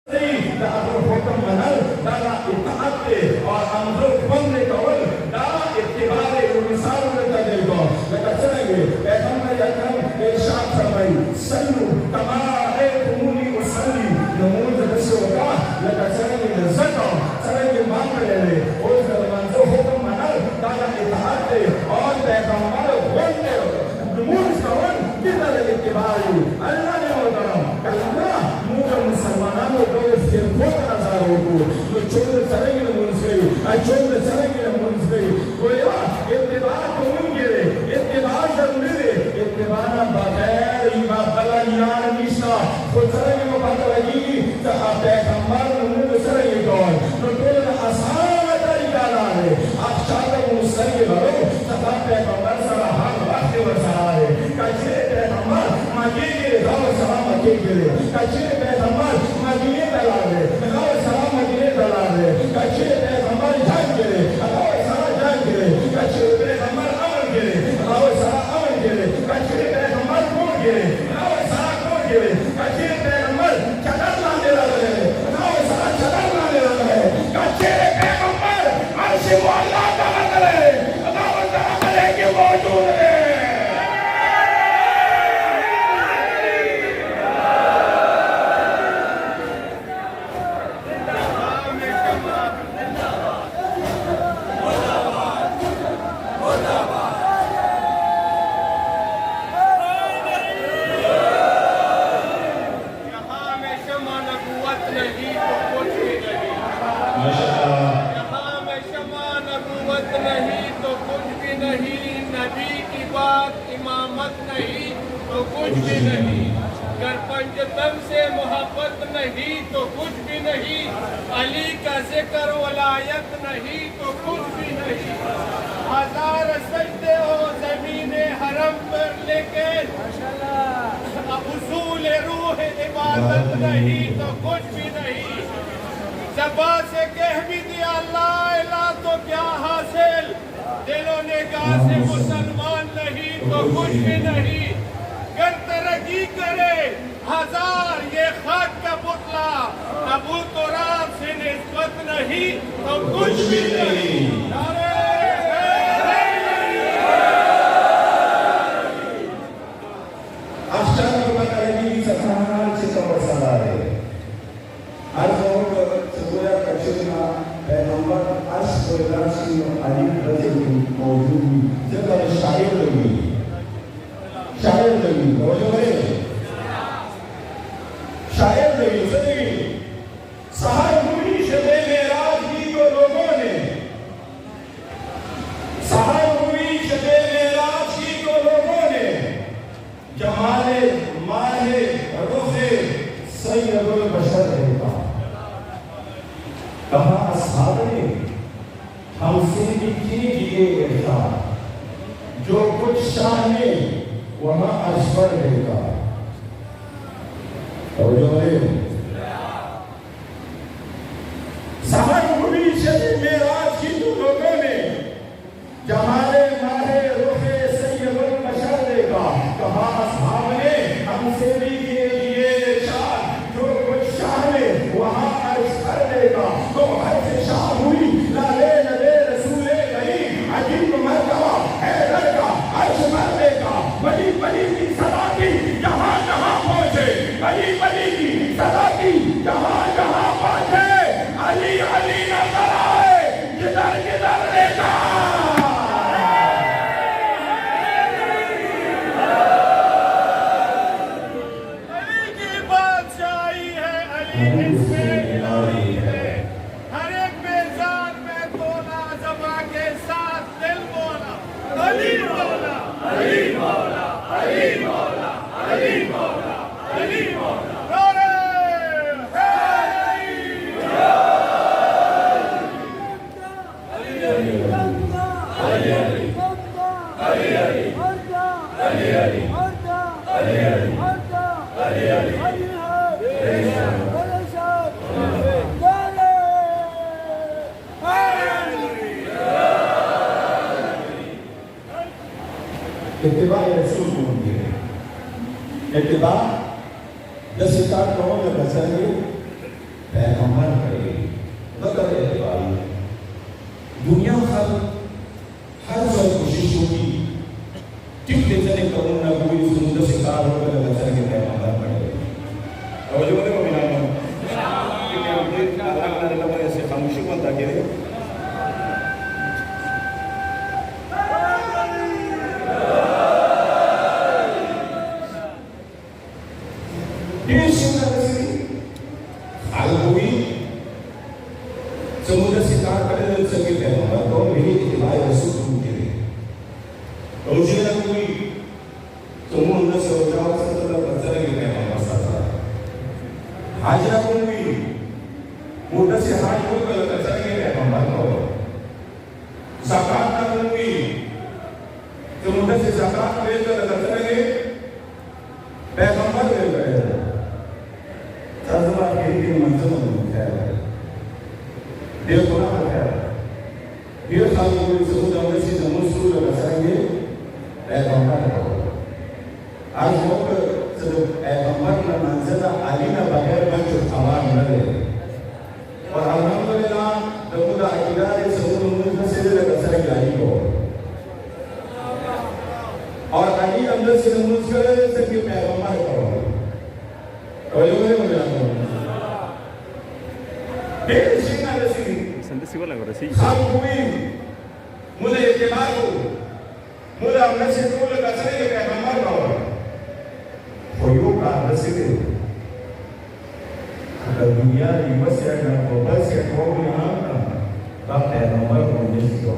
hukum manal dalam itaat और अंदर बंदे कवल दा इत्तिबारे उनसार करता देगा लेकिन चलेंगे पैगंबर अकरम इरशाद फरमाई सल्लु कमा रअयतुमूनी उसल्ली नमाज जैसे होगा लेकिन चलेंगे ज़का चलेंगे मांग ले और अंदर हुkum manal dalam itaat और पैगंबर बंदे नमाज कवल kita इत्तिबारी अल्लाह ने बताया कहना मुझे मुसलमानों को इसके बहुत नजर होगा तो छोड़ चलेंगे मुझसे छोड़ चलेंगे मुझसे कोया इत्तिबा करूँगे इत्तिबा जरूरी है इत्तिबा ना बगैर इमाम बलायान निशा तो चलेंगे वो बात लगी तो आप पैगंबर मुझे चलेंगे कौन तो कोई आसान तरीका ना है आप चाहते हो मुझसे करो तो आप पैगंबर सारा हाथ वास्ते बचा है कैसे पैगंबर मांगेंगे राव सलाम मांगेंगे कैसे पैगंबर मांगेंगे दलाले राव सलाम मांगेंगे दलाले कैसे पैगंबर जाएंगे राव सलाम जाएंगे कैसे पैगंबर अमन के राव सलाम अमन के कैसे पैगंबर कौन के राव सलाम कौन के कैसे पैगंबर चदर लाने लगे राव सलाम चदर लाने लगे कैसे पैगंबर अर्श मुअल्ला तला करे राव सलाम करेंगे मौजूद है कुछ भी नहीं कर पंचतन से मोहब्बत नहीं तो कुछ भी नहीं अली का जिक्र वलायत नहीं तो कुछ भी नहीं हजार सजदे हो ज़मीने हरम पर लेकिन उसूल रूह इबादत नहीं तो कुछ भी नहीं ज़बान से कह भी दिया ला इलाहा तो क्या हासिल दिलों ने कहा से मुसलमान नहीं तो कुछ भी नहीं कर तरक्की करे हजार ये खाक का पुतला अबू तुराब से निस्बत नहीं तो कुछ भी नहीं जो कुछ चाहे वहां असफल रहेगा और जो है सहाय हुई शबे मेराज की लोगों ने जमाले माहे रोहे सैयदुल बशर देखा कहा असहाब ने हमसे भी के लिए इरशाद जो कुछ चाहे वहां असफल रहेगा तो हर से शाह हुई लाले नबे रसूले करीम अजीब मर्तबा बड़ी बड़ी की सदा की जहाँ जहाँ पहुँचे बड़ी बड़ी की सदा की जहाँ जहाँ पहुँचे अली अली नजर आए किधर किधर देखा अली की बादशाही है अली इसमें इलाही है हर एक बेजान में तोला जबा के साथ दिल बोला अली बोला अली मौला अली मौला अली मौला अली मौला इत्तिबा रसूल होंगे इत्तिबा 10 साल कौन है बचाएंगे समुद्र से कहा करे संगीत है हमारा तो मेरी इतिबार रसूल शुरू किए रोजे ना कोई समुद्र से उठाओ सत्तर बच्चा लेके हमारा साथ हाजरा कोई मोटर से हाथ को बच्चा लेके हमारा तो ज़कात ना कोई समुद्र से ज़कात लेकर बच्चा लेके पैगंबर ले गए तज़मा के लिए मंजूर है dia pernah ada dia selalu disebut dalam sisi musuh dalam saya पैगंबर आज लोग सिर्फ पैगंबर का मंज़िल अली ना बगैर बन चुका आवाज़ न दे और अल्हम्दुलिल्लाह दमुदा इलाज सऊद मुल्क से लगा सर गई को और अली अंदर से मुल्क से कि पैगंबर को ये मुझे Sih boleh nggak sih? Aku mulai kebaru, mulai nasi tu le kasih ke kamar bawah. Koyo kan nasi ke. Kalau dunia ini masih ada bobal sih kau ni apa? Tak ada kamar kau ni sih kau.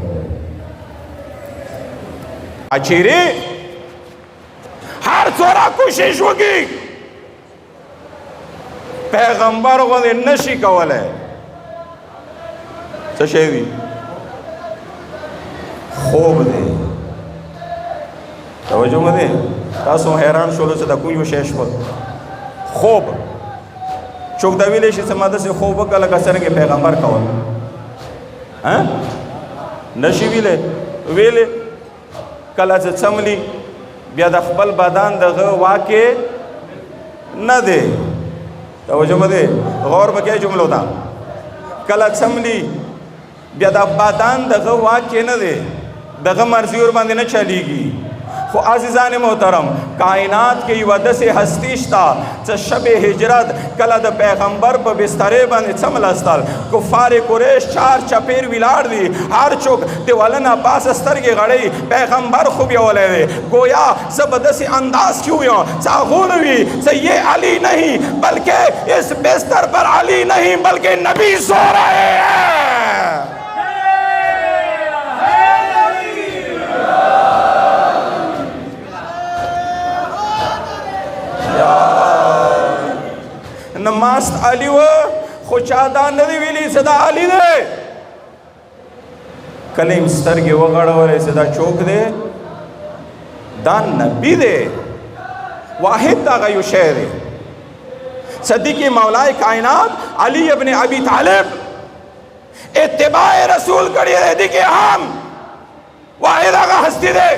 अचेरे हर चोरा कोशिश होगी पैगंबर को नशी कवल है सशेवी खूब दे तवज्जो मध्ये तासो हैरान शोलो से दा कोई विशेष वक्त खूब चौक दविले से समाद से खूब कल कसर के पैगंबर कवल हैं नशी विले वेले कला से चमली बिया द खपल बदान दग वाके न दे तवज्जो मध्ये गौर में क्या जुमला होता कला चमली बिया द बदान दग वाके न दे दग मर्जी और बांधे न चलेगी खो आज़िज़ान मोहतरम कायनात के वद से हस्तीश्ता च शब हिजरत कला द पैगंबर पर बिस्तरे बंद चमलस्ताल कुफार कुरेश चार चपेर विलाड़ दी हर चुक ते वलन अब्बास अस्तर के गड़े पैगंबर खूब योले दे गोया जबरदस्त अंदाज क्यों यो चाहूनवी से ये अली नहीं बल्कि इस बिस्तर पर अली नहीं बल्कि नबी सो रहे हैं नमास्त अली व खुशादा नदी विली सदा अली दे कलीम स्तर के वगड़ वाले सदा चौक दे दान नबी दे वाहिद दागा यू शेर सदीक़ मौलाए कायनात अली इब्न अबी तालिब इत्तिबाए रसूल करिए रहती के हम वाहिद दागा हस्ती दे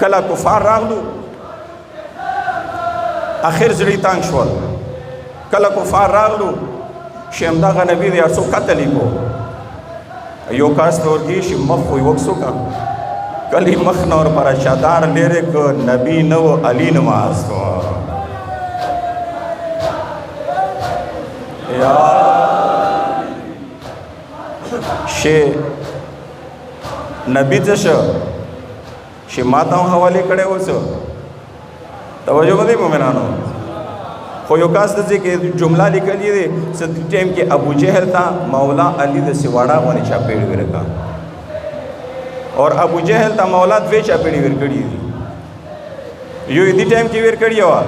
कला कुफार रागलू आखिर जड़ी तांग शोल कल कुफार रागलू शेमदा का नबी दे अर्सो कतली को यो कास्त और की शिमख कोई वक्सो का कली मखन और पर शादार लेरे को नबी नो अली नमाज तो यार शे नबी जश शे माता हवाले कडे होसो तवज्जो मध्ये मोमिनानो खोयो कास्त जे के जुमला लिखल ये सद टाइम के अबू जहल था मौला अली द सिवाड़ा वाले चापेड़ वीर का और अबू जहल था मौला द्वे चापेड़ वीर कड़ी यो इदी टाइम की वीर कड़ी हुआ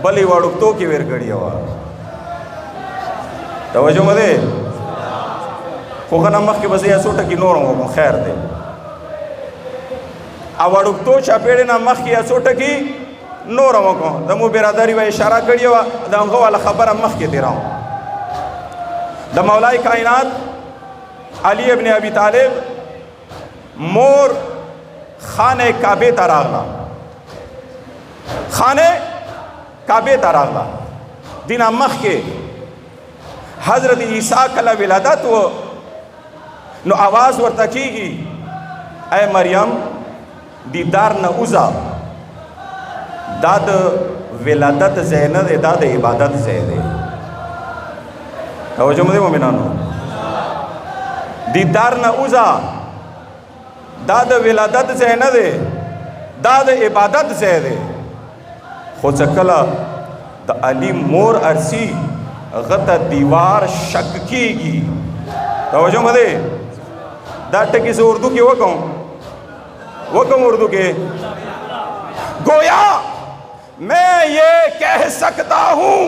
बली वाड़ू तो की वीर कड़ी हुआ तवज्जो मध्ये खोखना मख के बस या सोटा की नोर को खैर दे अवाड़ुक तो चापेड़े ना मख की सोट की नोर को दमो बिरादरी व इशारा करियो दमो वाला खबर मख के तेरा द मौलाए कायनात अली इब्न अबी तालिब मोर खाने काबे तरागला खाने काबे तरागला दिना मख के हजरत ईसा कला विलादत वो नो आवाज़ वर्ता कीगी ऐ मरियम दीदार न उज़ा दाद विलादत ज़ैन दे दाद इबादत ज़ैन दे तवज्जो मध्ये मोमिनानो दीदार न उज़ा दाद विलादत ज़ैन दे दाद इबादत ज़ैन दे खुद सकला द अली मोर अरसी गत दीवार शक कीगी। तवज्जो मदे दा टकी से उर्दू की वो कहूँ उर्दू के, गोया मैं ये कह सकता हूँ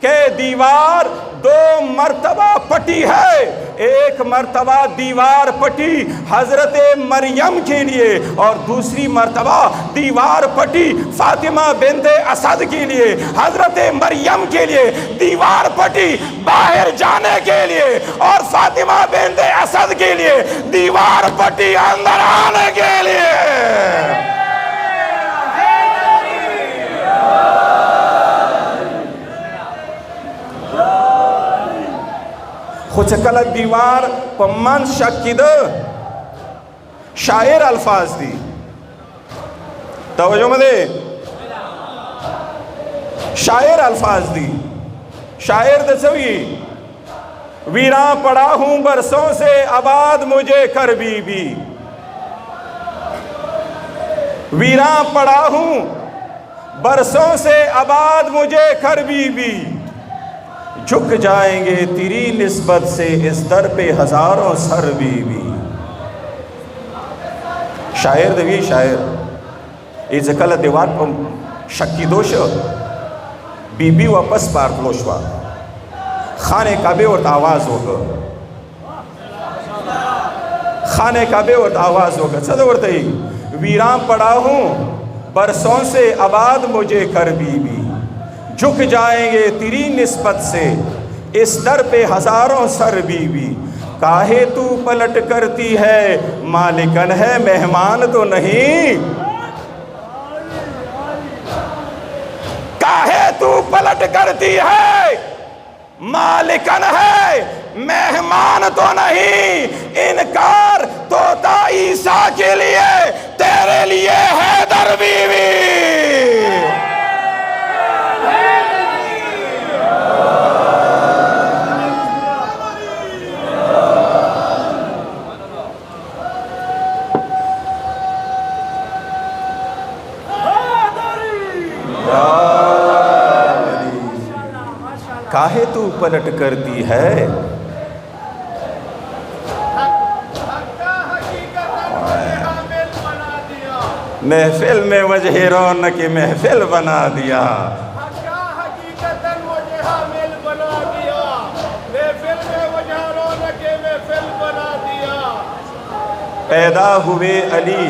कि दीवार दो मर्तबा पटी है। एक मर्तबा दीवार पटी हजरत मरियम के लिए और दूसरी मर्तबा दीवार पटी फातिमा बिन्ते असद के लिए। हजरत मरियम के लिए दीवार पटी बाहर जाने के लिए और फातिमा बिन्ते असद के लिए दीवार पटी अंदर आने के लिए। कुछ कल दीवार पमन शक्द शायर अल्फाज दी। तवज्जो मदे शायर अल्फाज दी। शायर दसवी वीरा पड़ा हूं बरसों से आबाद मुझे कर बीबी। वीरा पड़ा हूं बरसों से आबाद मुझे कर बीबी। झुक जाएंगे तेरी निस्बत से इस दर पे हजारों सर बीबी। शायर दवी शायर इस कल दीवार पर शक्की दोष बीबी वापस पार्लोशवा खाने काबे और आवाज होगा। खाने काबे और आवाज होगा सदवरते वीरा पड़ा हूं बरसों से आबाद मुझे कर बीबी। झुक जाएंगे तेरी निस्बत से इस दर पे हजारों सर बीबी। काहे तू पलट करती है मालिकन है मेहमान तो नहीं। काहे तू पलट करती है मालिकन है मेहमान तो नहीं। इनकार तोता ईसा के लिए तेरे लिए है दर बीवी। काहे तू पलट करती है महफिल में वजह रौनक की महफिल बना दिया। पैदा हुए अली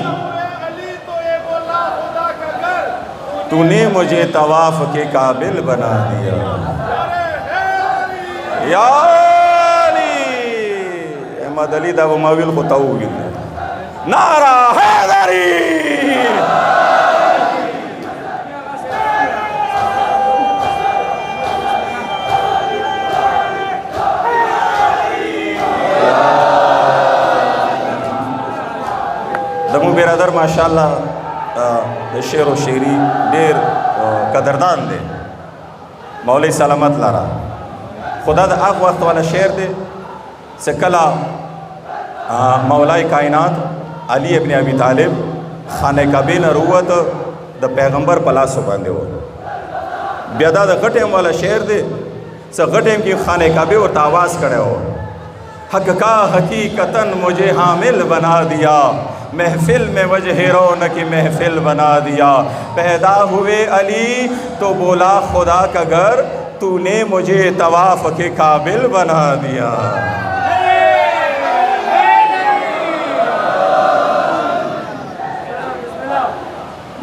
तूने मुझे तवाफ के काबिल बना दिया। यानी अहमद अली दा मविल को ताऊगिल नारा हैदरी। दमू बिरादर माशाल्लाह शेर व शेरी डेर कदरदान दे मौलवी सलामत लारा खुदा द आग वक्त वाला शेर दे से कला मौलाई कायनात अली इब्न अबी तालिब खाने काबे न रुवत द पैगंबर पलासो बांधे हो बेदा द गटेम वाला शेर दे से गटेम की खाने काबे और आवाज़ करे हो। हक का हकीकतन मुझे हामिल बना दिया महफिल में वजह रौनक की महफिल बना दिया। पैदा हुए अली तो बोला खुदा का घर तूने मुझे तवाफ के काबिल बना दिया।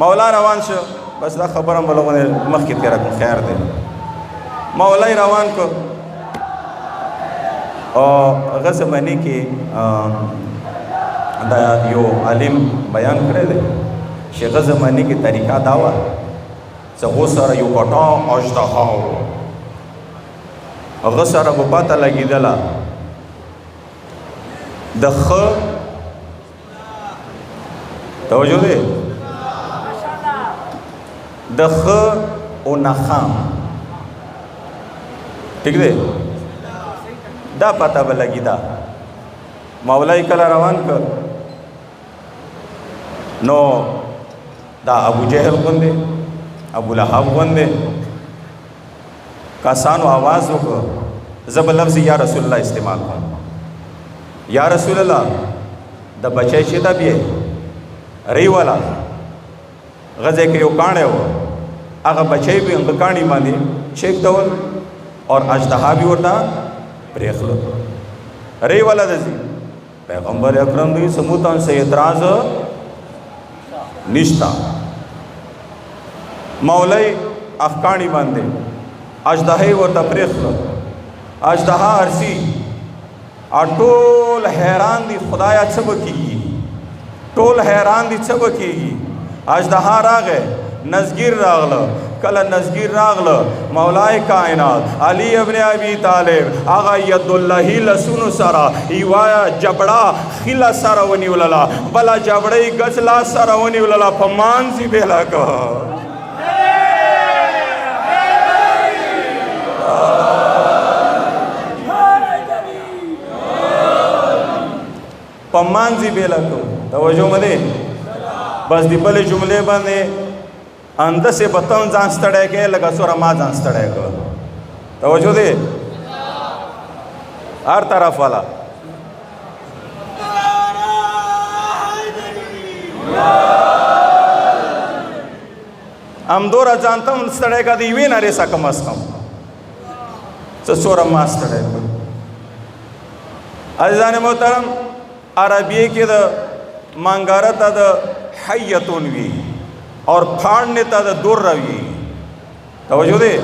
मौला रवान से बस दा खबर हम लोगों ने मखित के रखूँ खैर दे मौला रवान को और अगर से मैंने कि यो आलिम बयान करे दे शेख ज़मानी की तरीका दावा सगो सारा यो कटा अजदहाओ अगर सारा वो पता लगी दला दख तवज्जो दे दख ओ नखाम ठीक दे दा पता लगी दा मौलाई कला रवान कर नो दा अबू जहल बंदे अबू लहाब बंदे کسانو आवाज़ وکړ زب لفظ یا رسول الله استعمال کوم یا رسول الله د بچی چې دا بیا ری والا غزه کې یو کاڼی و هغه بچی به هغه کاڼي باندې چیک ډول اور اژدها به ورته پرېښلو ری والا د پیغمبر اکرم دوی سموتان سے اعتراض نشتا مولای افکانی باندې اژدهای ورته پرېښلو اژدها ارسی ټول حیران دي خدایا څه به کېږي ټول حیران دي څه به کېږي اژدها راغی نزگیر راغله کله نزگیر راغله مولای کائنات علی ابن ابی طالب آغا ید اللہی لسونو سرا ایوایا جبڑا خیلا سرا ونیوللا بلا جبڑی گزلا سرا ونیوللا پمانزی بیلا که پمانزی بیلا که توجہ مدے بس دی بل جملے باندې اندر سے بتاؤں ځان ستړی کې لکه سوره ما ځان ستړی کړ توجہ دې هر طرف والا ام دورا ځانتم ستړی کا دی وینه رسا کم اس کم څه سوره ما ستړی کړ عزیزان محترم عربی کې د مانګاره ته د حیتون وی اور پھاڑنے تا دا دور روی توجہ دے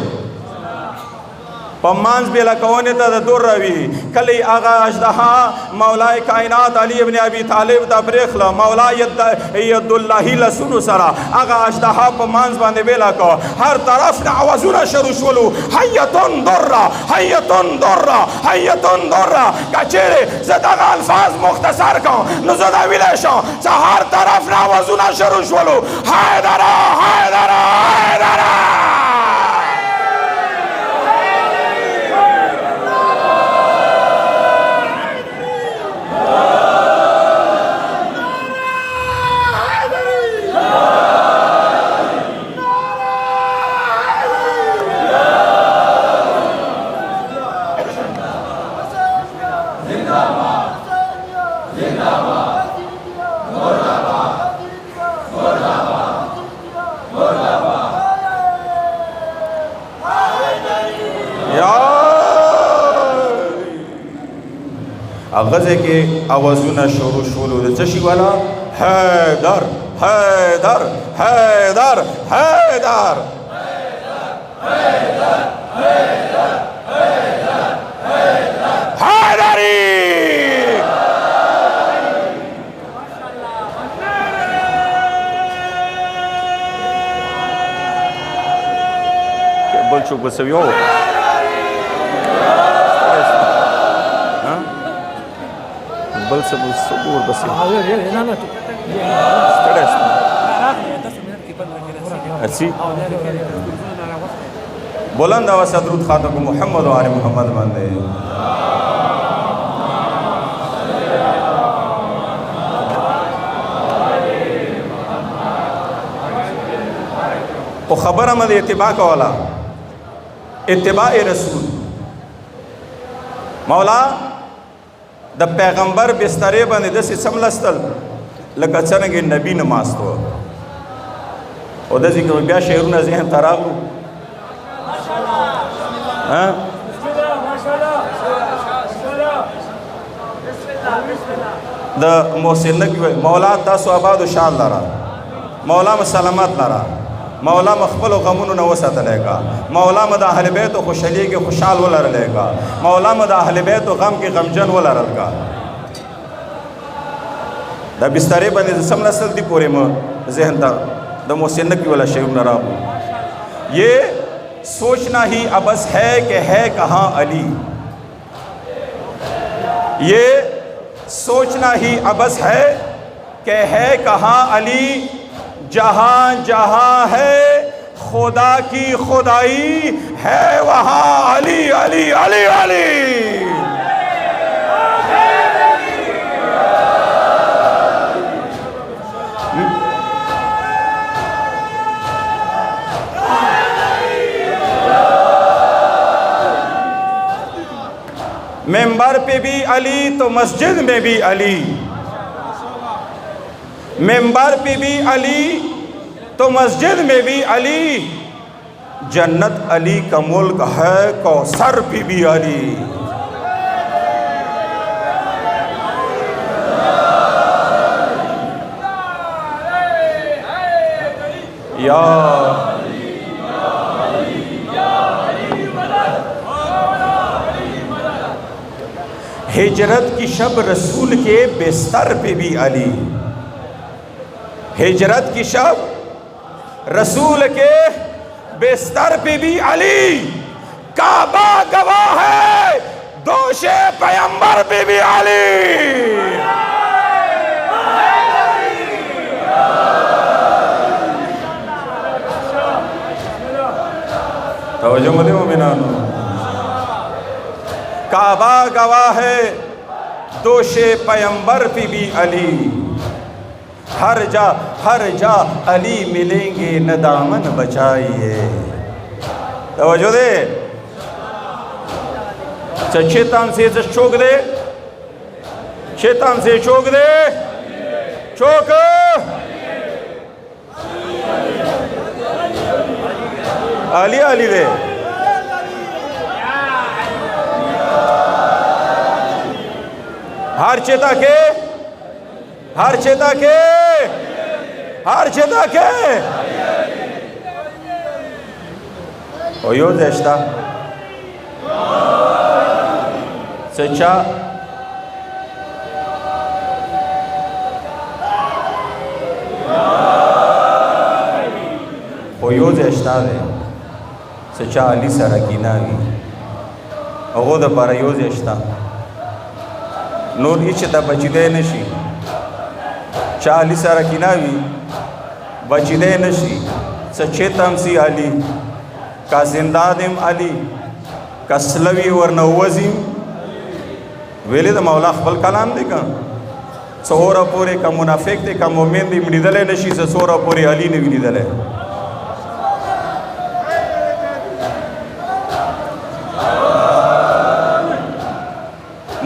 پمانز بیلا کونے تا دا دور روی کلی آغا اجدہا مولا کائنات علی ابن ابی طالب تا بریخلا مولا ید اللہ لسونو سرا آغا اجدہا پمانز باندے بیلا کو ہر طرف نعوذونا شروع شولو حیتون درہ حیتون درہ حیتون درہ کچھرے زدہ الفاظ مختصر کن نزدہ ویلیشن سا ہر طرف نعوذونا شروع شولو حیدرہ حیدرہ حیدرہ غزے کے آوازونا شروع شولو دے چشی والا حیدر حیدر حیدر حیدر حیدری بل چوک بسویو بل سے صبور بسی ارسی بلند آواز درود خاتم محمد و آل محمد باندے وہ خبر آمد اتباع کا والا اتباع رسول مولا د پیغمبر بسترې باندې داسې سملستل لکه څرنګه نبی نماز تو او داسې که بیا شعرونه ذهن ته راغلو د محسن نقوی وایي مولا تاسو آباد و شاد لرا مولا م سلامت لرا مولا مخبل و غمونو نه وساتلی کا مولا م د اهل بیت و خوشحالي کې خوشحال ولرلی کا مولا م د اهل بیت و غم کې غمجن ولرل کا دا بسترې باندې سملستل دی پورې م ذهن ته د محسن نقوی والا شعرونه راغلو یہ سوچنا ہی ابس ہے کہ ہے کہاں علی یہ سوچنا ہی ابس ہے کہ ہے کہاں علی جہاں جہاں ہے خدا کی خدائی ہے وہاں علی علی علی علی मेंबर पे भी अली तो मस्जिद में भी अली, मेंबर पे भी अली तो मस्जिद में भी अली, जन्नत अली का मुल्क है, कौसर पे भी अली। या हिजरत की शब रसूल के बिस्तर पे भी अली, हिजरत की शब रसूल के बिस्तर पे भी अली, काबा गवाह है दोषे पैगंबर पे भी अली। तवज्जो मत मोमिनानो, काबा गवाह है दोषे पैगंबर पे भी अली, हर जा अली मिलेंगे न दामन बचाइए। तवज्जो दे, शैतान से चौक दे, शैतान से चौक दे, चौक अली अली दे। हर चेता के, हर चेता के, हर चेता के ओयो देशता सच्चा ओयो देशता दे सच्चा अली सरकीना भी अगो द पर यो देशता नूर इच द बचिदे नशी चाली सारा किनावी बचिदे नशी सच्चे तमसी अली का जिंदादिम अली कसलवी वर नवजीम वेले द मौला खपल कलाम दे का सोरा पूरे का मुनाफिक दे का मोमिन दी मिदले नशी से सोरा पूरे अली ने मिदले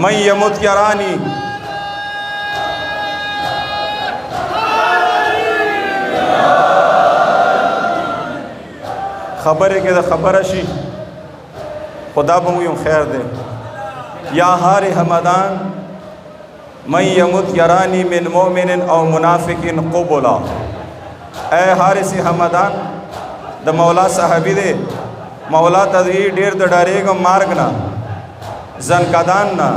मैं यमुत यारानी खबर है कि खबर अशी खुदा बंगू खैर दे या हार हमदान मैं यमुत यारानी मिन मोमिन और मुनाफिकिन क़ुबुला। ए हारिस हमदान द मौला साहबी दे मौला तदवी डेर द डरेगा मार्गना जनकदान ना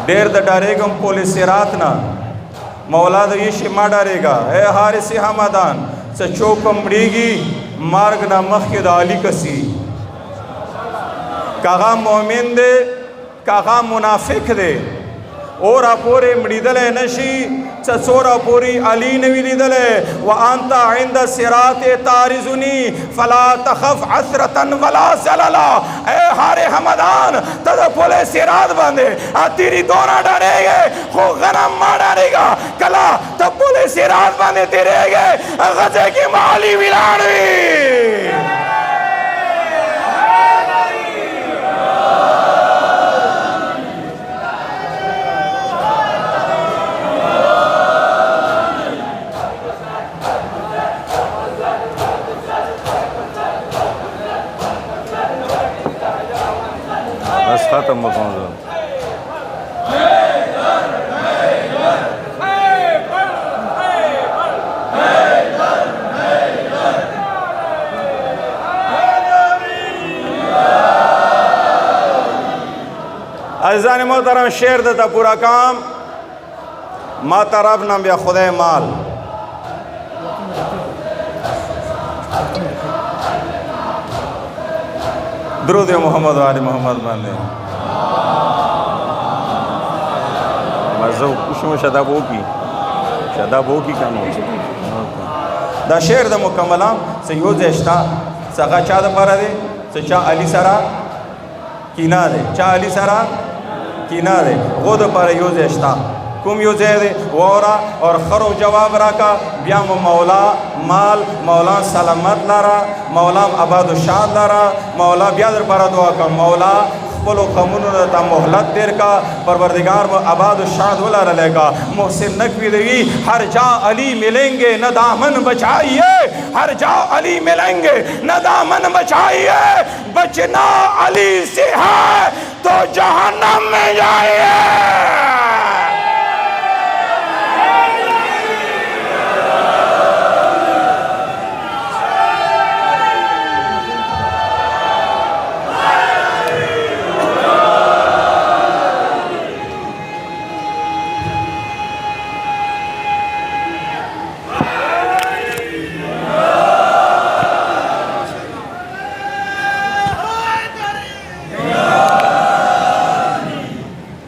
डेर द डरेगम पुलिस रात ना मौला द ये शिमा डरेगा। ए हारिस हमदान से चौकम मड़ीगी मार्ग ना मखिद अली कसी कागा मोमिन दे कागा मुनाफिक दे और अपोरे मड़ीदले नशी ससोरा पूरी अली नवी लिदले व अंता इंद सिरात तारिजुनी फला तखफ असरतन वला सलला। ए हारे हमदान तद पुले सिरात बंदे तेरी दोना डरेगे हो गनम मा डरेगा कला तब पुले सिरात बंदे तेरेगे गजे की माली विलाड़वी। खत्म मकान अज़ान मोहतरम शेर देता पूरा काम मा तरफ नाम या खुदा माल दुरूद मोहम्मद वाले मोहम्मद बंदे मज़ो कुछ शदाबो की कानून दा शेर द मुकम्मला से यो जेष्टा सगा चा द पर दे से चा अली सरा कीना दे चा अली सरा कीना दे वो द पर यो जेष्टा कुम यो दे वोरा और खरो जवाब रखा ब्याम मौला माल मौला सलामत लारा मौला आबाद शाद लारा मौला ब्यादर पर दुआ का मौला खपलो खमुनो ता मोहलत देर का परवरदिगार व आबाद शाद वाला रहेगा। मोहसिन नकवी देवी हर जा अली मिलेंगे न दामन बचाइए, हर जा अली मिलेंगे न दामन बचाइए, बचना अली से है तो जहन्नम में जाइए।